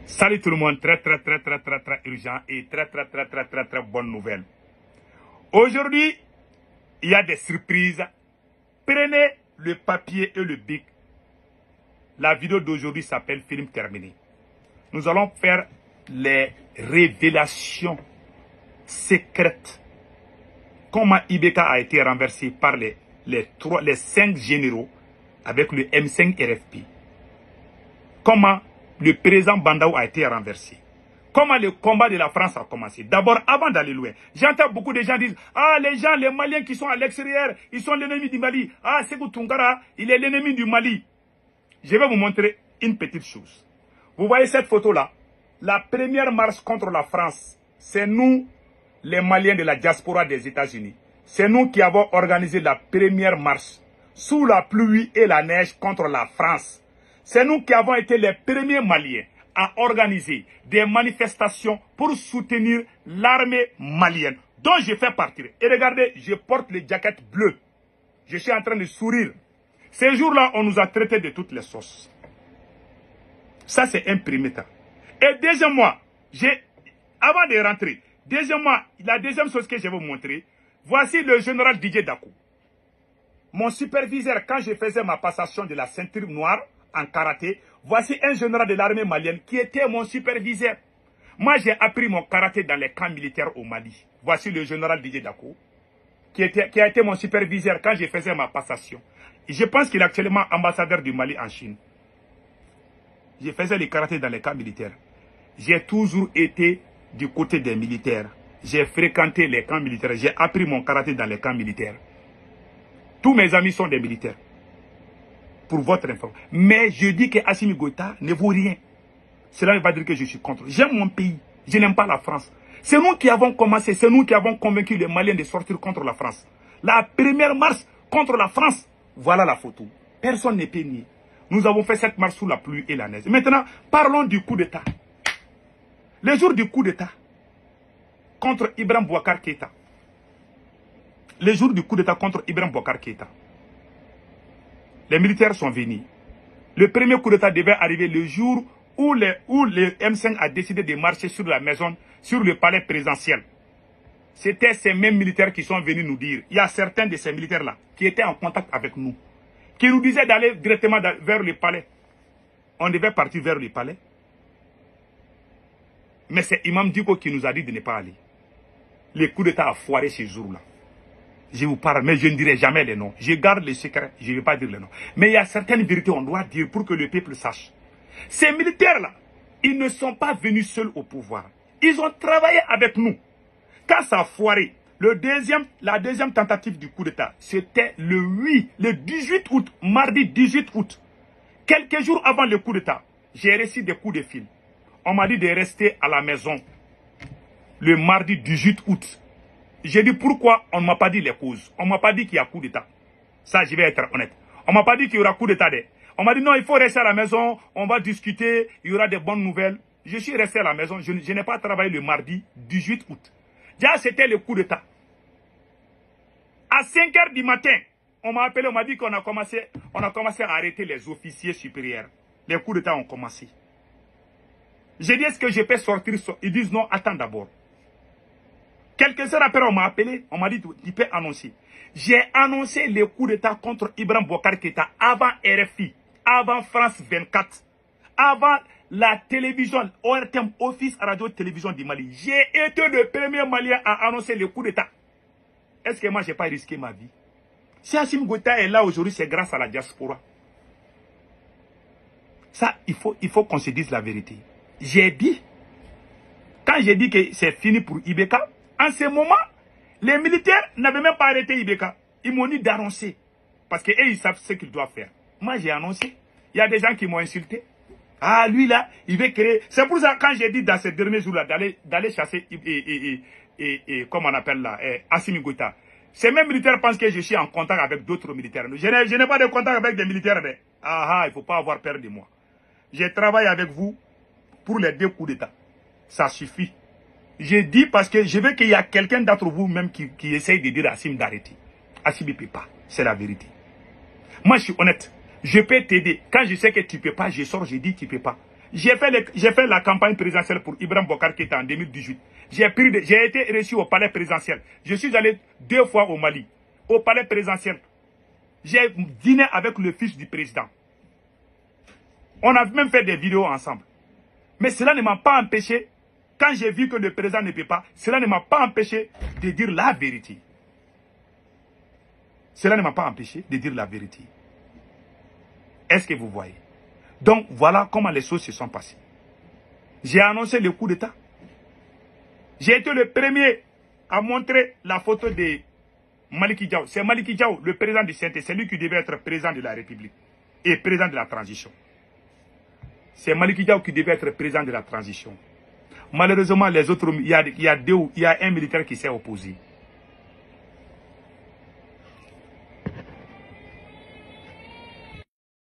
Salut tout le monde, très urgent et très bonne nouvelle. Aujourd'hui, il y a des surprises. Prenez le papier et le bic. La vidéo d'aujourd'hui s'appelle Film terminé. Nous allons faire les révélations secrètes. Comment Ibeka a été renversé par les 5 généraux avec le M5 RFP. Comment le président Bandaou a été renversé. Comment le combat de la France a commencé. D'abord, avant d'aller loin, j'entends beaucoup de gens dire « Ah, les Maliens qui sont à l'extérieur, ils sont l'ennemi du Mali. Ah, Sékou Toungara, il est l'ennemi du Mali. » Je vais vous montrer une petite chose. Vous voyez cette photo-là? La première marche contre la France, c'est nous, les Maliens de la diaspora des États-Unis. C'est nous qui avons organisé la première marche sous la pluie et la neige contre la France. C'est nous qui avons été les premiers Maliens à organiser des manifestations pour soutenir l'armée malienne, dont je fais partie. Et regardez, je porte les jaquettes bleues. Je suis en train de sourire. Ces jours-là, on nous a traités de toutes les sauces. Ça, c'est un premier temps. Et deuxièmement, avant de rentrer, la deuxième chose que je vais vous montrer, voici le général Didier Dakou. Mon superviseur, quand je faisais ma passation de la ceinture noire en karaté, voici un général de l'armée malienne qui était mon superviseur. Moi, j'ai appris mon karaté dans les camps militaires au Mali. Voici le général Didier Dakou, qui a été mon superviseur quand je faisais ma passation. Je pense qu'il est actuellement ambassadeur du Mali en Chine. Je faisais le karaté dans les camps militaires. J'ai toujours été du côté des militaires. J'ai fréquenté les camps militaires. J'ai appris mon karaté dans les camps militaires. Tous mes amis sont des militaires. Pour votre information. Mais je dis que Assimi Goïta ne vaut rien. Cela ne veut pas dire que je suis contre. J'aime mon pays. Je n'aime pas la France. C'est nous qui avons commencé. C'est nous qui avons convaincu les Maliens de sortir contre la France. La première marche contre la France. Voilà la photo. Personne n'est pénible. Nous avons fait cette marche sous la pluie et la neige. Maintenant, parlons du coup d'État. Le jour du coup d'État contre Ibrahim Boubacar Keïta. Le jour du coup d'État contre Ibrahim Boubacar Keïta. Les militaires sont venus. Le premier coup d'État devait arriver le jour où le M5 a décidé de marcher sur la maison, sur le palais présidentiel. C'était ces mêmes militaires qui sont venus nous dire. Il y a certains de ces militaires-là qui étaient en contact avec nous, qui nous disaient d'aller directement vers le palais. On devait partir vers le palais. Mais c'est Imam Diko qui nous a dit de ne pas aller. Le coup d'État a foiré ce jour-là. Je vous parle, mais je ne dirai jamais les noms. Je garde les secrets, je ne vais pas dire les noms. Mais il y a certaines vérités qu'on doit dire pour que le peuple sache. Ces militaires-là, ils ne sont pas venus seuls au pouvoir. Ils ont travaillé avec nous. Quand ça a foiré, la deuxième tentative du coup d'État, c'était le 18 août, mardi 18 août. Quelques jours avant le coup d'État, j'ai reçu des coups de fil. On m'a dit de rester à la maison le mardi 18 août. J'ai dit pourquoi on ne m'a pas dit les causes. On ne m'a pas dit qu'il y a coup d'État. Ça, je vais être honnête. On ne m'a pas dit qu'il y aura coup d'État. On m'a dit non, il faut rester à la maison, on va discuter, il y aura des bonnes nouvelles. Je suis resté à la maison, je n'ai pas travaillé le mardi 18 août. Déjà, c'était le coup d'État. À 5 h du matin, on m'a appelé, on m'a dit qu'on a commencé à arrêter les officiers supérieurs. Les coups d'État ont commencé. J'ai dit, est-ce que je peux sortir? Ils disent non, attends d'abord. Quelques heures après, on m'a appelé, on m'a dit, tu peux annoncer. J'ai annoncé le coup d'État contre Ibrahim Boubacar Keïta avant RFI, avant France 24, avant la télévision, ORTM, Office Radio-Télévision du Mali. J'ai été le premier Malien à annoncer le coup d'État. Est-ce que moi, je n'ai pas risqué ma vie? Si Assimi Goïta est là aujourd'hui, c'est grâce à la diaspora. Ça, il faut qu'on se dise la vérité. J'ai dit, quand j'ai dit que c'est fini pour Ibeka, en ce moment, les militaires n'avaient même pas arrêté Ibeka. Ils m'ont dit d'annoncer. Parce qu'eux, ils savent ce qu'ils doivent faire. Moi, j'ai annoncé. Il y a des gens qui m'ont insulté. Ah, lui là, il veut créer. C'est pour ça, quand j'ai dit dans ces derniers jours-là, d'aller chasser, comment on appelle là, Assimi Goïta. Ces mêmes militaires pensent que je suis en contact avec d'autres militaires. Je n'ai pas de contact avec des militaires. Ah, il ne faut pas avoir peur de moi. Je travaille avec vous pour les 2 coups d'État. Ça suffit. J'ai dit parce que je veux qu'il y ait quelqu'un d'entre vous même qui essaye de dire à Assimi d'arrêter. Assimi ne peut pas. C'est la vérité. Moi, je suis honnête. Je peux t'aider. Quand je sais que tu ne peux pas, je sors, je dis tu ne peux pas. J'ai fait la campagne présidentielle pour Ibrahim Bokar Keïta en 2018. J'ai été reçu au palais présidentiel. Je suis allé 2 fois au Mali, au palais présidentiel. J'ai dîné avec le fils du président. On a même fait des vidéos ensemble. Mais cela ne m'a pas empêché, quand j'ai vu que le président ne peut pas, cela ne m'a pas empêché de dire la vérité. Cela ne m'a pas empêché de dire la vérité. Est-ce que vous voyez? Donc voilà comment les choses se sont passées. J'ai annoncé le coup d'État. J'ai été le premier à montrer la photo de Maliki Diaw. C'est Maliki Diaw, le président du CNT. C'est lui qui devait être président de la République et président de la transition. C'est Maliki Diaw qui devait être président de la transition. Malheureusement, les autres, il y a un militaire qui s'est opposé.